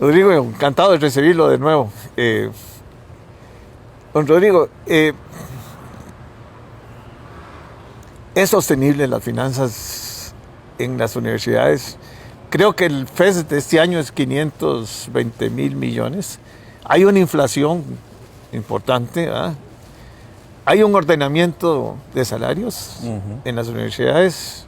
Rodrigo, encantado de recibirlo de nuevo. Don Rodrigo, ¿es sostenible las finanzas en las universidades? Creo que el FES de este año es 520 mil millones. Hay una inflación importante, ¿verdad? Hay un ordenamiento de salarios en las universidades,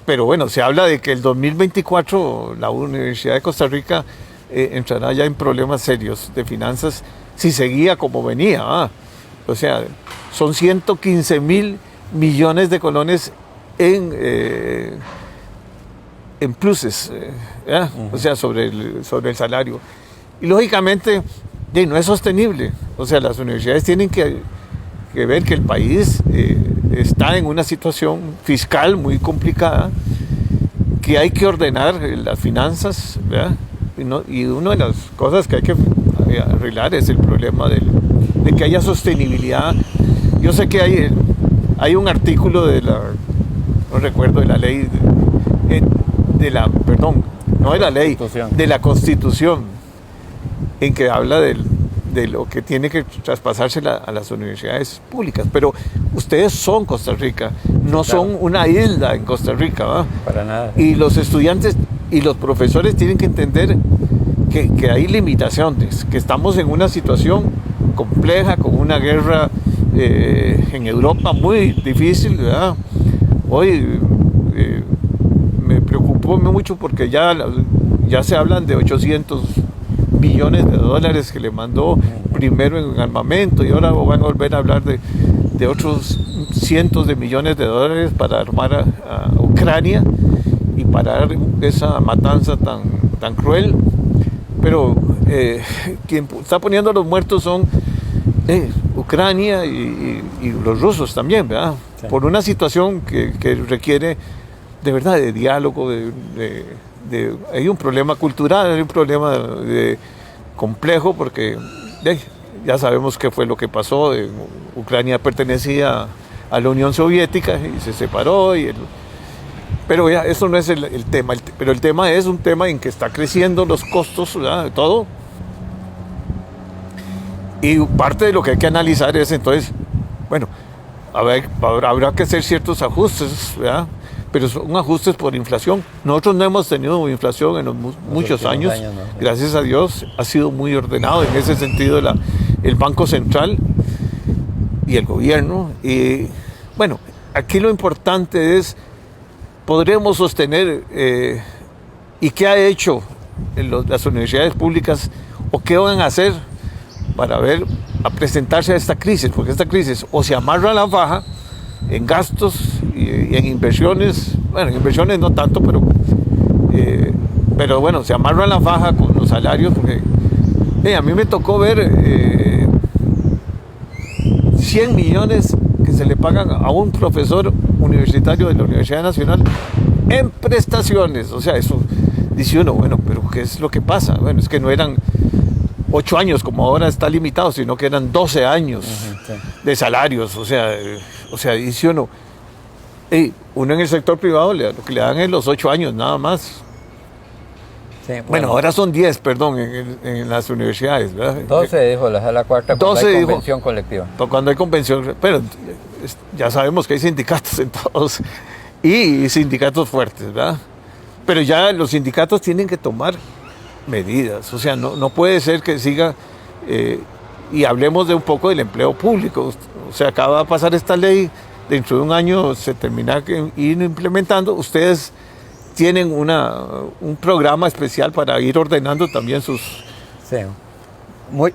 pero bueno, se habla de que el 2024 la Universidad de Costa Rica entrará ya en problemas serios de finanzas si seguía como venía, ¿verdad? O sea, son 115 mil millones de colones en pluses, o sea, sobre el salario. Y lógicamente no es sostenible. O sea, las universidades tienen que ver que el país está en una situación fiscal muy complicada, que hay que ordenar las finanzas, ¿verdad? Y una de las cosas que hay que arreglar es el problema de que haya sostenibilidad. Yo sé que hay un artículo no recuerdo, de la ley, de la Constitución, en que habla de lo que tiene que traspasarse a las universidades públicas. Pero ustedes son Costa Rica, no son una isla en Costa Rica, ¿verdad? Para nada. Y los estudiantes y los profesores tienen que entender que hay limitaciones, que estamos en una situación compleja, con una guerra en Europa muy difícil, ¿verdad? Hoy me preocupó mucho porque ya se hablan de 800 millones de dólares que le mandó primero en armamento, y ahora van a volver a hablar de otros cientos de millones de dólares para armar a Ucrania y parar esa matanza tan cruel. Pero quien está poniendo los muertos son Ucrania y los rusos también, ¿verdad? Sí. Por una situación que requiere de verdad de diálogo, hay un problema cultural, hay un problema complejo, porque ya sabemos qué fue lo que pasó. Ucrania pertenecía a la Unión Soviética y se separó, pero ya eso no es el tema, pero el tema es un tema en que está creciendo los costos, ¿verdad? De todo. Y parte de lo que hay que analizar es entonces, bueno, habrá que hacer ciertos ajustes, ¿verdad? Pero son ajustes por inflación. Nosotros no hemos tenido inflación en muchos años, ¿no? Gracias a Dios ha sido muy ordenado en ese sentido el Banco Central y el gobierno. Y bueno, aquí lo importante es, ¿podremos sostener y qué ha hecho las universidades públicas o qué van a hacer para a presentarse a esta crisis? Porque esta crisis o se amarra a la faja en gastos y en inversiones, bueno, en inversiones no tanto, pero bueno, se amarra a la faja con los salarios, porque a mí me tocó ver 100 millones que se le pagan a un profesor universitario de la Universidad Nacional en prestaciones. O sea, eso dice uno, bueno, pero ¿qué es lo que pasa? Bueno, es que no eran 8 años como ahora está limitado, sino que eran 12 años de salarios. O sea, dice uno, uno en el sector privado lo que le dan es los 8 años nada más. Sí, bueno, ahora son 10, perdón, en las universidades, ¿verdad? 12 dijo la cuarta, cuando hay convención colectiva. Cuando hay convención, pero ya sabemos que hay sindicatos en todos, y sindicatos fuertes, ¿verdad? Pero ya los sindicatos tienen que tomar medidas. O sea, no puede ser que siga, y hablemos de un poco del empleo público. O sea, acaba de pasar esta ley, dentro de un año se termina ir implementando. Ustedes tienen un programa especial para ir ordenando también sus... Sí,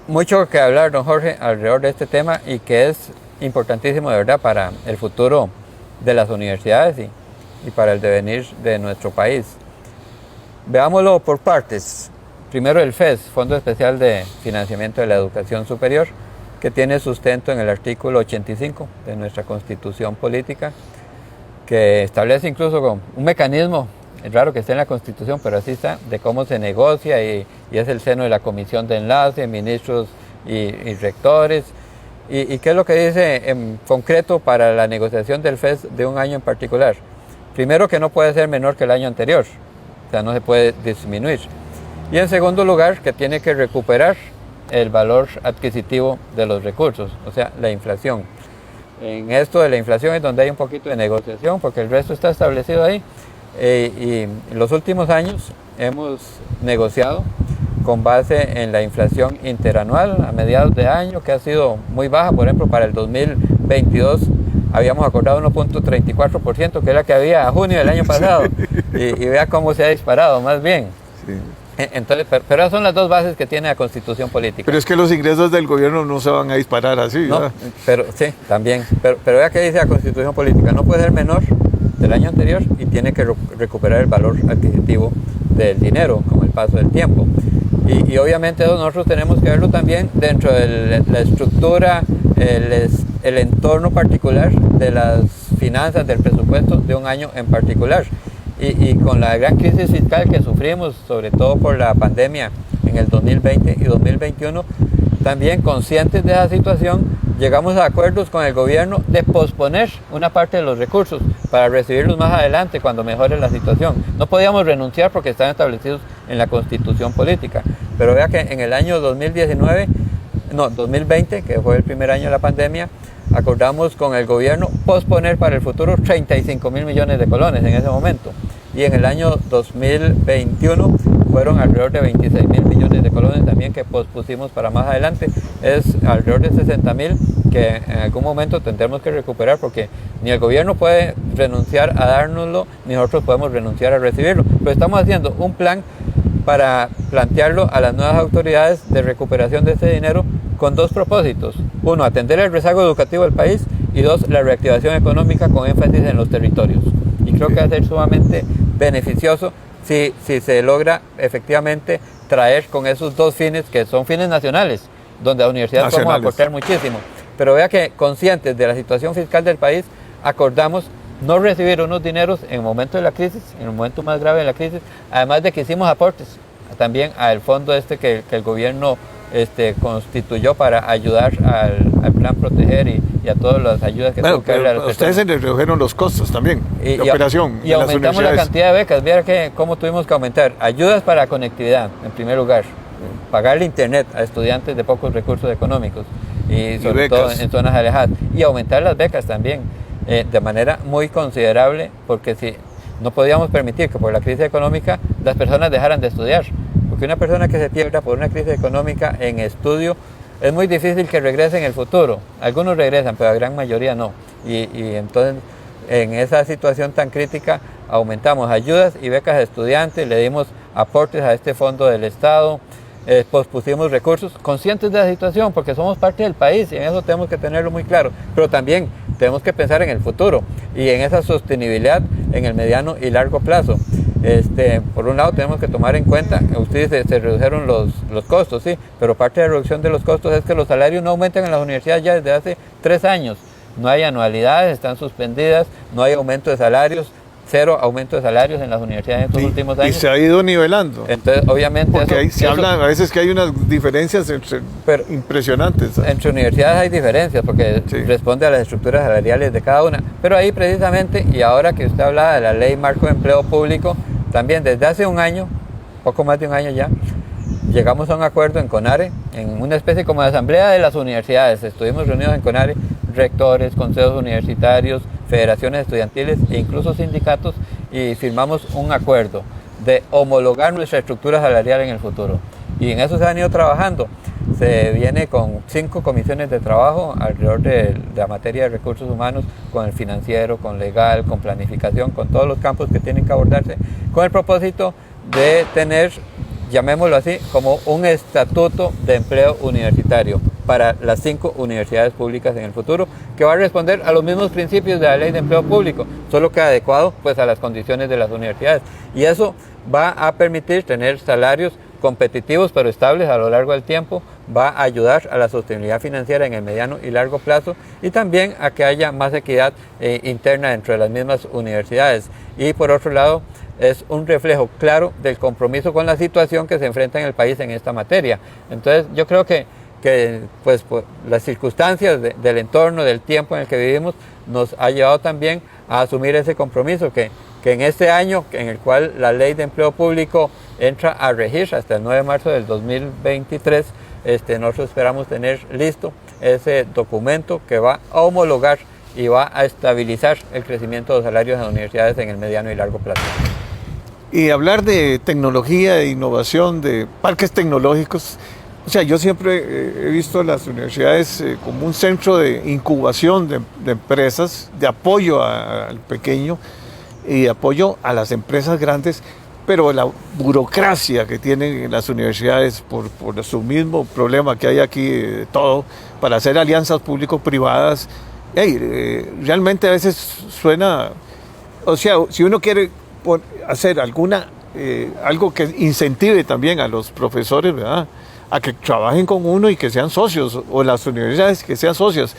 mucho que hablar, don Jorge, alrededor de este tema, y que es importantísimo de verdad para el futuro de las universidades y para el devenir de nuestro país. Veámoslo por partes. Primero el FES, Fondo Especial de Financiamiento de la Educación Superior, que tiene sustento en el artículo 85 de nuestra Constitución Política, que establece incluso con un mecanismo, es raro que esté en la Constitución, pero así está, de cómo se negocia, y es el seno de la Comisión de Enlace, ministros y rectores. ¿Y qué es lo que dice en concreto para la negociación del FES de un año en particular? Primero, que no puede ser menor que el año anterior, o sea, no se puede disminuir. Y en segundo lugar, que tiene que recuperar el valor adquisitivo de los recursos, o sea, la inflación. En esto de la inflación es donde hay un poquito de negociación, porque el resto está establecido ahí. Y en los últimos años hemos negociado con base en la inflación interanual a mediados de año, que ha sido muy baja. Por ejemplo, para el 2022 habíamos acordado 1.34%, que es la que había a junio del año pasado. Y vea cómo se ha disparado, más bien. Sí. Entonces, pero esas son las dos bases que tiene la Constitución política. Pero es que los ingresos del gobierno no se van a disparar así, no, ¿verdad? pero sí, también. Pero vea que dice la Constitución política, no puede ser menor del año anterior y tiene que recuperar el valor adquisitivo del dinero con el paso del tiempo. Y obviamente eso nosotros tenemos que verlo también dentro de la estructura, el entorno particular de las finanzas, del presupuesto de un año en particular. Y con la gran crisis fiscal que sufrimos, sobre todo por la pandemia en el 2020 y 2021, también conscientes de esa situación, llegamos a acuerdos con el gobierno de posponer una parte de los recursos para recibirlos más adelante cuando mejore la situación. No podíamos renunciar porque están establecidos en la Constitución política. Pero vea que en el año 2020, que fue el primer año de la pandemia, acordamos con el gobierno posponer para el futuro 35.000 millones de colones en ese momento. Y en el año 2021 fueron alrededor de 26.000 millones de colones también que pospusimos para más adelante. Es alrededor de 60.000 que en algún momento tendremos que recuperar, porque ni el gobierno puede renunciar a dárnoslo, ni nosotros podemos renunciar a recibirlo. Pero estamos haciendo un plan para plantearlo a las nuevas autoridades de recuperación de ese dinero con dos propósitos. Uno, atender el rezago educativo del país, y dos, la reactivación económica con énfasis en los territorios. Y creo que va a ser sumamente beneficioso si se logra efectivamente traer con esos dos fines, que son fines nacionales, donde a la universidad podemos aportar muchísimo. Pero vea que conscientes de la situación fiscal del país, acordamos no recibir unos dineros en el momento de la crisis, en el momento más grave de la crisis, además de que hicimos aportes también al fondo que el gobierno constituyó para ayudar al plan Proteger y a todas las ayudas que tuvo que darle a las personas. Ustedes se les redujeron los costos también de operación. Y aumentamos la cantidad de becas. Mira cómo tuvimos que aumentar ayudas para conectividad, en primer lugar, pagarle internet a estudiantes de pocos recursos económicos y sobre todo en zonas alejadas, y aumentar las becas también de manera muy considerable, porque si no podíamos permitir que por la crisis económica las personas dejaran de estudiar, porque una persona que se pierda por una crisis económica en estudio es muy difícil que regrese en el futuro. Algunos regresan, pero la gran mayoría no. Y entonces, en esa situación tan crítica, aumentamos ayudas y becas a estudiantes, le dimos aportes a este fondo del Estado, pospusimos recursos, conscientes de la situación, porque somos parte del país y en eso tenemos que tenerlo muy claro. Pero también tenemos que pensar en el futuro y en esa sostenibilidad en el mediano y largo plazo. Por un lado tenemos que tomar en cuenta, ustedes se redujeron los costos, sí, pero parte de la reducción de los costos es que los salarios no aumentan en las universidades ya desde hace 3 años. No hay anualidades, están suspendidas, no hay aumento de salarios, 0 aumento de salarios en las universidades en estos últimos años. Y se ha ido nivelando. Entonces, obviamente, porque se habla a veces que hay unas diferencias impresionantes. Entre universidades hay diferencias porque responde a las estructuras salariales de cada una. Pero ahí precisamente, y ahora que usted hablaba de la Ley Marco de Empleo Público, también desde hace un año, poco más de un año ya, llegamos a un acuerdo en CONARE, en una especie como de asamblea de las universidades. Estuvimos reunidos en CONARE, rectores, consejos universitarios, federaciones estudiantiles e incluso sindicatos, y firmamos un acuerdo de homologar nuestra estructura salarial en el futuro. Y en eso se han ido trabajando. Se viene con 5 comisiones de trabajo alrededor de la materia de recursos humanos, con el financiero, con legal, con planificación, con todos los campos que tienen que abordarse, con el propósito de tener, llamémoslo así, como un estatuto de empleo universitario para las 5 universidades públicas en el futuro, que va a responder a los mismos principios de la Ley de Empleo Público, solo que adecuado pues a las condiciones de las universidades. Y eso va a permitir tener salarios competitivos pero estables a lo largo del tiempo, va a ayudar a la sostenibilidad financiera en el mediano y largo plazo, y también a que haya más equidad interna dentro de las mismas universidades. Y por otro lado, es un reflejo claro del compromiso con la situación que se enfrenta en el país en esta materia. Entonces yo creo que pues, las circunstancias del entorno, del tiempo en el que vivimos, nos ha llevado también a asumir ese compromiso que que en este año, en el cual la Ley de Empleo Público entra a regir hasta el 9 de marzo del 2023, nosotros esperamos tener listo ese documento que va a homologar y va a estabilizar el crecimiento de los salarios en las universidades en el mediano y largo plazo. Y hablar de tecnología, de innovación, de parques tecnológicos, o sea, yo siempre he visto las universidades como un centro de incubación de empresas, de apoyo al pequeño y de apoyo a las empresas grandes, pero la burocracia que tienen las universidades por su mismo problema que hay aquí de todo, para hacer alianzas público-privadas, realmente a veces suena, o sea, si uno quiere hacer algo que incentive también a los profesores, ¿verdad?, a que trabajen con uno y que sean socios, o las universidades que sean socias,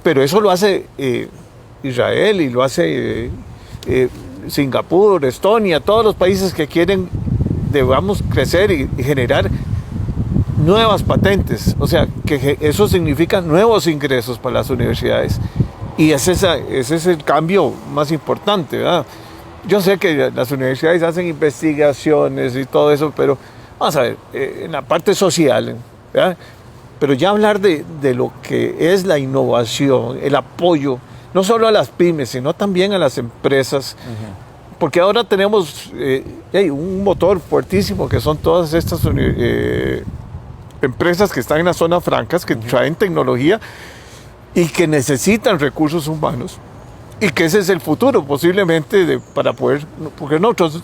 pero eso lo hace Israel y lo hace Singapur, Estonia, todos los países que quieren, digamos, crecer y generar nuevas patentes, o sea, que eso significa nuevos ingresos para las universidades, y ese es el cambio más importante, ¿verdad? Yo sé que las universidades hacen investigaciones y todo eso, pero vamos a ver, en la parte social, ¿verdad? Pero ya hablar de lo que es la innovación, el apoyo, no solo a las pymes, sino también a las empresas, porque ahora tenemos un motor fuertísimo que son todas estas empresas que están en las zonas francas, que traen tecnología y que necesitan recursos humanos, y que ese es el futuro posiblemente para poder, porque nosotros,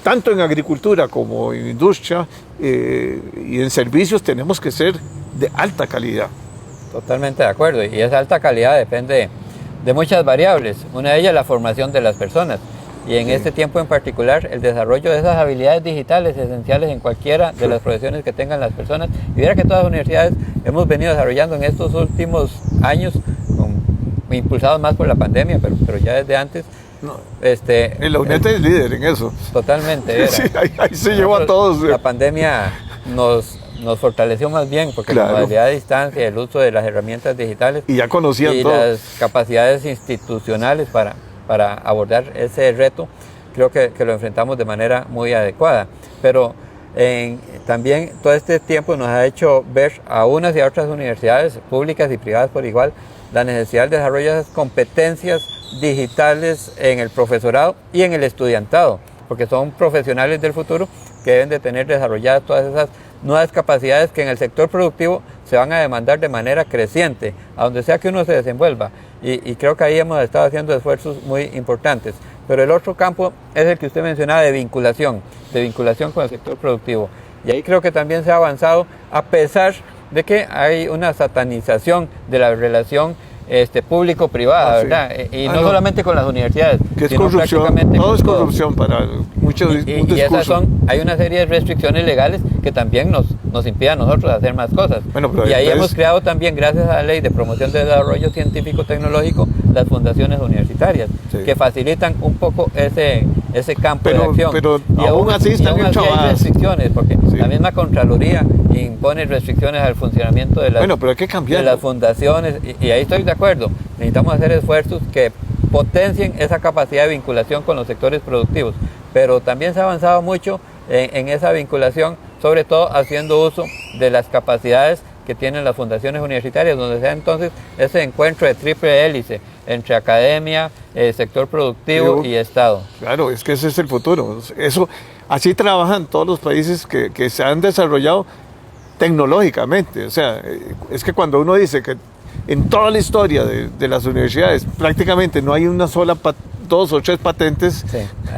tanto en agricultura como en industria y en servicios, tenemos que ser de alta calidad. Totalmente de acuerdo, y esa alta calidad depende de muchas variables. Una de ellas es la formación de las personas, y en este tiempo en particular el desarrollo de esas habilidades digitales esenciales en cualquiera de las profesiones que tengan las personas. Y mira que todas las universidades hemos venido desarrollando en estos últimos años, impulsados más por la pandemia, pero ya desde antes. No. La UNED es líder en eso. Totalmente. Sí, ahí se llevó a todos. La pandemia nos fortaleció más bien, porque la modalidad de distancia, el uso de las herramientas digitales y ya conocían y todo, las capacidades institucionales para abordar ese reto, creo que lo enfrentamos de manera muy adecuada. Pero también todo este tiempo nos ha hecho ver a unas y a otras universidades públicas y privadas por igual la necesidad de desarrollar esas competencias digitales en el profesorado y en el estudiantado, porque son profesionales del futuro que deben de tener desarrolladas todas esas nuevas capacidades que en el sector productivo se van a demandar de manera creciente, a donde sea que uno se desenvuelva. Y creo que ahí hemos estado haciendo esfuerzos muy importantes. Pero el otro campo es el que usted mencionaba de vinculación con el sector productivo. Y ahí creo que también se ha avanzado, a pesar de que hay una satanización de la relación público-privada, ¿verdad? Y no solamente con las universidades, que es sino corrupción, todo es corrupción para muchos y esas hay una serie de restricciones legales que también nos impiden a nosotros hacer más cosas. Bueno, y ahí hemos creado también, gracias a la Ley de Promoción de Desarrollo Científico-Tecnológico, las fundaciones universitarias, que facilitan un poco ese campo de acción. Pero aún así están hay restricciones, porque la misma Contraloría impone restricciones al funcionamiento de pero hay que cambiarlo, de las fundaciones, y ahí estoy de acuerdo. Necesitamos hacer esfuerzos que potencien esa capacidad de vinculación con los sectores productivos, pero también se ha avanzado mucho en esa vinculación, sobre todo haciendo uso de las capacidades que tienen las fundaciones universitarias, donde sea entonces ese encuentro de triple hélice entre academia, sector productivo y Estado. Claro, es que ese es el futuro. Así trabajan todos los países que se han desarrollado tecnológicamente. O sea, es que cuando uno dice que en toda la historia de las universidades prácticamente no hay una sola 2 o 3 patentes,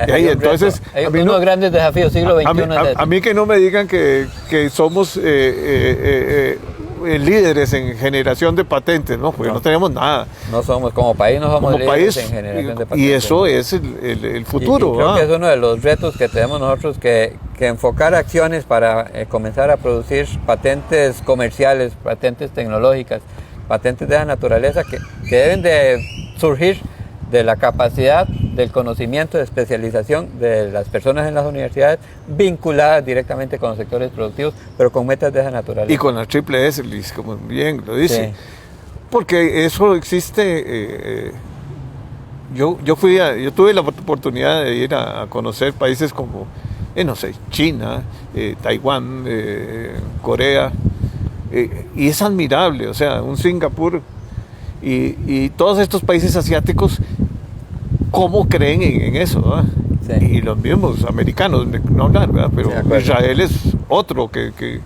entonces hay unos grandes desafíos siglo XXI. A mí que no me digan que somos líderes en generación de patentes, ¿no? Porque no tenemos nada. No somos, como país no somos líderes en generación de patentes. Y eso es el futuro. Y creo que es uno de los retos que tenemos nosotros, que enfocar acciones para comenzar a producir patentes comerciales, patentes tecnológicas, patentes de esa naturaleza que deben de surgir de la capacidad, del conocimiento, de especialización de las personas en las universidades, vinculadas directamente con los sectores productivos, pero con metas de esa naturaleza. Y con la triple S, como bien lo dice. Sí. Porque eso existe yo tuve la oportunidad de ir a conocer países como, no sé, China, Taiwán, Corea, y es admirable, o sea, un Singapur y todos estos países asiáticos, ¿cómo creen en eso? ¿Verdad? Sí. Y los mismos americanos, no hablar, ¿verdad? Pero sí, Israel es otro que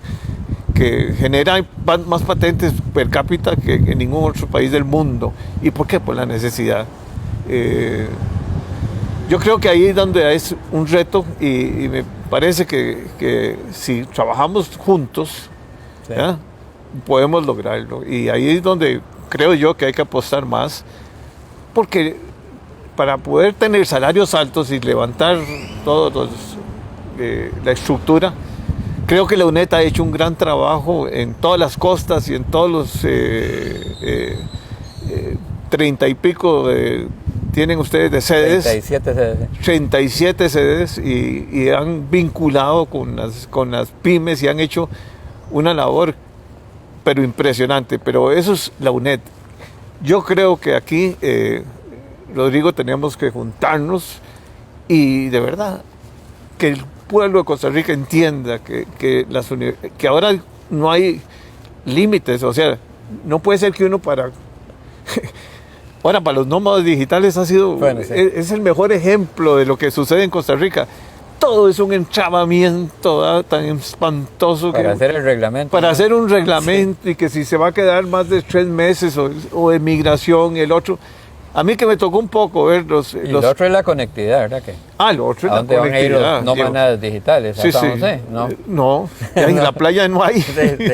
genera más patentes per cápita que en ningún otro país del mundo. ¿Y por qué? Por la necesidad. Yo creo que ahí es donde es un reto y me parece que si trabajamos juntos, sí, podemos lograrlo. Y ahí es donde creo yo que hay que apostar más, porque para poder tener salarios altos y levantar la estructura, creo que la UNED ha hecho un gran trabajo en todas las costas y en todos los 30 y pico tienen ustedes de sedes. 37 sedes. 37 sedes y han vinculado con las pymes y han hecho una labor pero impresionante. Pero eso es la UNED. Yo creo que aquí, Rodrigo, tenemos que juntarnos y de verdad que el pueblo de Costa Rica entienda que ahora no hay límites, o sea, no puede ser que uno ahora para los nómadas digitales ha sido, bueno, sí, es el mejor ejemplo de lo que sucede en Costa Rica. Todo es un entrabamiento tan espantoso. Para hacer el reglamento. Para hacer un reglamento, sí, y que si se va a quedar más de 3 meses o de migración, el otro. A mí que me tocó un poco ver los... Lo otro es la conectividad, ¿verdad? Lo otro es la conectividad. ¿A dónde van a ir los nómadas digitales? Sí, sí. No, en la playa no hay. Sí, sí.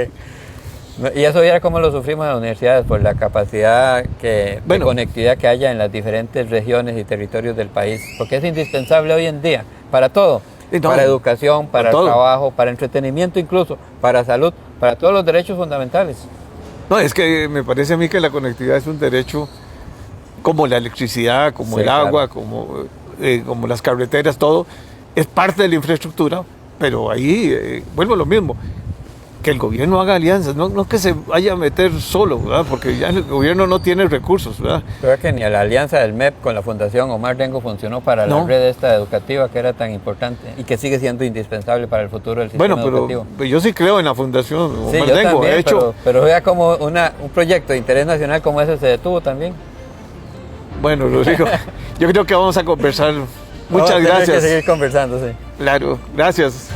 Y eso ya como lo sufrimos en las universidades, por la capacidad de conectividad que haya en las diferentes regiones y territorios del país. Porque es indispensable hoy en día para todo. Para educación, para trabajo, para entretenimiento incluso, para salud, para todos los derechos fundamentales. No, es que me parece a mí que la conectividad es un derecho como la electricidad, como el agua, claro, como las carreteras, todo, es parte de la infraestructura, pero ahí vuelvo a lo mismo, que el gobierno haga alianzas, no que se vaya a meter solo, ¿verdad? Porque ya el gobierno no tiene recursos, ¿verdad? Creo que ni la alianza del MEP con la Fundación Omar Dengo funcionó para la red esta educativa que era tan importante y que sigue siendo indispensable para el futuro del sistema educativo. Pero yo sí creo en la Fundación Omar Dengo, también, de hecho. Pero vea como un proyecto de interés nacional como ese se detuvo también. Bueno, Rodrigo, yo creo que vamos a conversar. Muchas gracias. Vamos a tener que seguir conversando, sí. Claro, gracias.